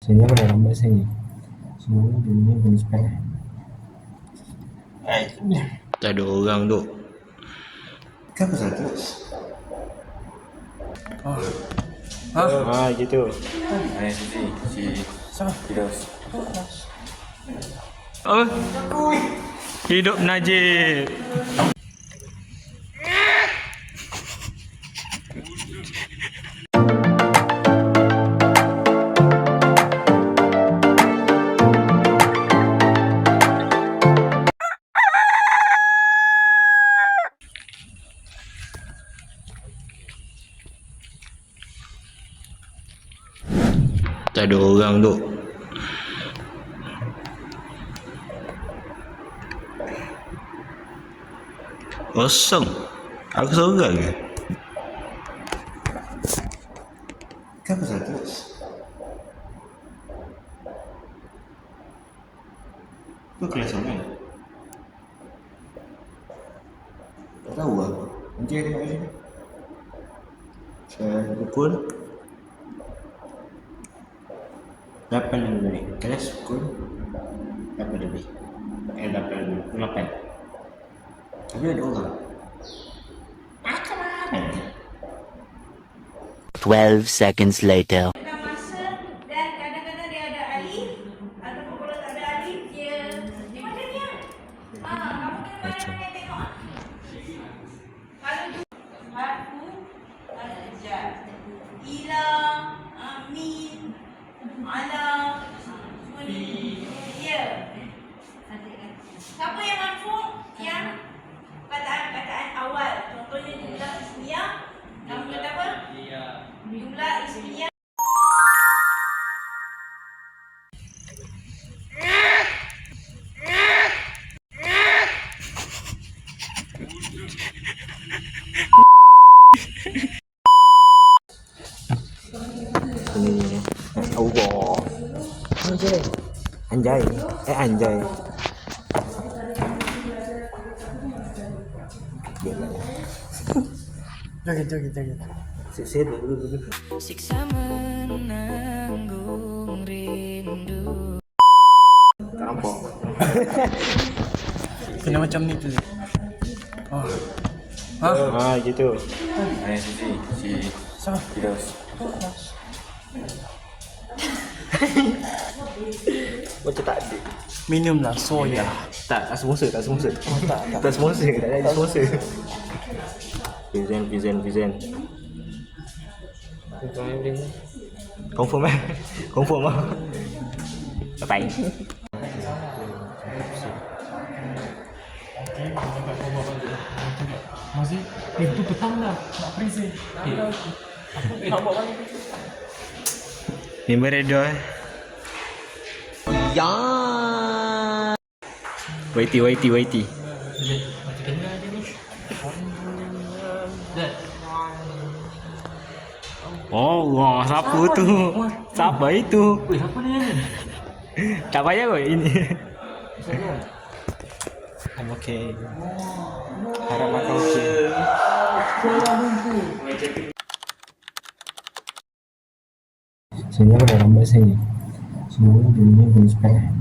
Saya pada lambat saya. Semuanya dunia boleh sekarang. Tak ada orang tu. Kenapa saya terus? Gitu. Si Fidaus. Apa? Hidup Najib. Tak ada orang tu. Kosong. Aku seorang ke? Kenapa saya terus? Tu kelas mana? Tak tahu lah. Nanti ada kat sini. Saya pukul 8 lebih. Kelas pukul 8 lebih. 8. Tapi ada orang. 12 seconds later. Tengah masa dan kadang-kadang dia ada alif ataupun kalau tak ada alif dia macam ni lah. Kamu kena banyak-banyak tengok. Kalau tu harfu al-jar. Ila, min, ala, semua ni. Ya. Siapa yang marfu? Yang kataan awal. Contohnya jumlah ismiyah. Kamu kata apa? Jumlah ismiyah. Ini Allah. Anjay. Anjay. Joget. Saya dulu. Siksa menanggung rindu. Tak nampak. Kena macam ni tu. Gitu. Si Fidaus. Macam tak ada. Minumlah soya. Tak sponsor. Tak sponsor. Tak ada sponsor. Present. Confirm lah. Bye. Masih? Itu petang dah. Nak present. Member Redo Ya. Waiti. Oh, wah, siapa tu? Siapa itu? Siapa ni? Tak payah kot ini. I'm okay. Harap makan okay. Saya pada lambat saya. Semuanya dunia boleh sekarang.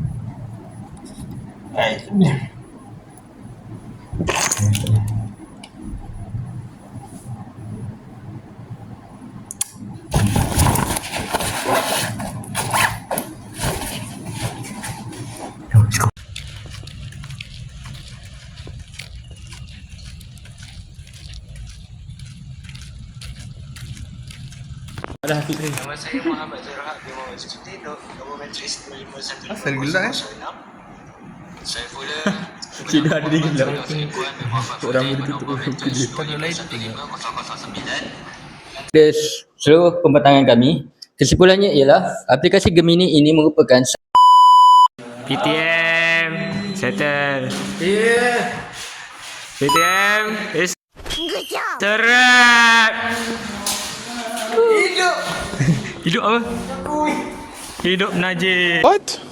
Ada Hafiz ni. Nama saya Muhammad Zurhab bin Muhammad Suti, nombor matris 251. Asal gelak Saya pula Tidak ada dia gelak. orang boleh tutup kerja. Kalau lain 15009. Dari seluruh pembatangan kami, kesimpulannya ialah aplikasi Gemini ini merupakan PTM settle. PTM is terap. Hidup apa? Hidup Najib. What?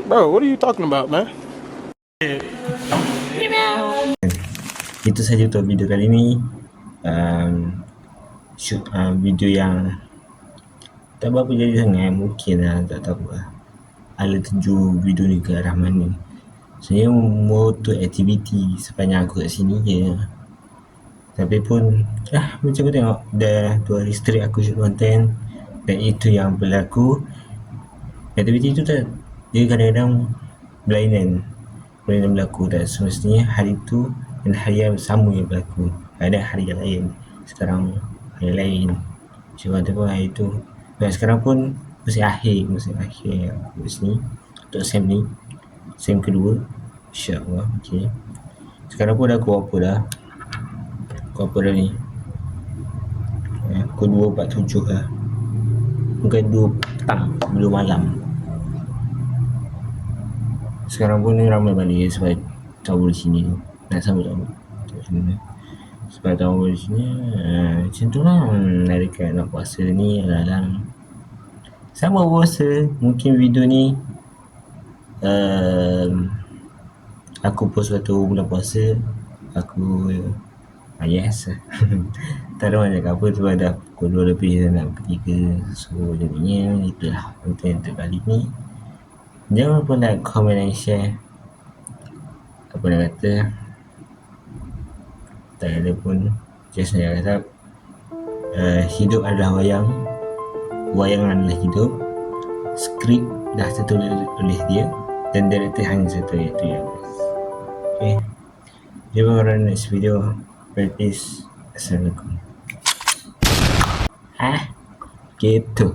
Bro, what are you talking about, man? Itu saja untuk video kali ini. Video yang Tak berapa jadi sangat, mungkin lah, tak tahu lah. Ala tuju video ni ke arah mana. Sebenarnya motor aktiviti sepanjang aku kat sini je. Tapi pun macam kau tengok, dah 2 hari straight aku shoot konten. Dan itu yang berlaku. Aktiviti tu tak, dia kadang-kadang berlainan berlaku. Dan semestinya hari tu dan hari yang sama yang berlaku. Ada hari yang lain, sekarang hari lain. Macam kata pun hari tu. Dan sekarang pun musim akhir aku kat sini untuk sem ni, sem kedua, insyaAllah. Okay, sekarang pun dah pukul apa dah ni, pukul 2.47 lah, bukan 2 petang, belum malam. Sekarang pun ni ramai balik sebab tahu di sini nak sambut sebab tahu di sini. Macam tu lah. Dekat nak puasa ni alang-alang sama puasa. Mungkin video ni aku post waktu bulan puasa. Aku yes tak ada banyak apa tu, dah pukul 2 lebih dah nak pergi ke. So jadinya itulah konten untuk kali ni. Jangan lupa like, comment dan share. Apa nak kata, tak ada pun just nak kata hidup adalah wayang adalah hidup. Skrip dah tertulis oleh dia dan director hanya satu, iaitu yang best. Okay, jumpa pada next video. Peace. Assalamualaikum. Gitu.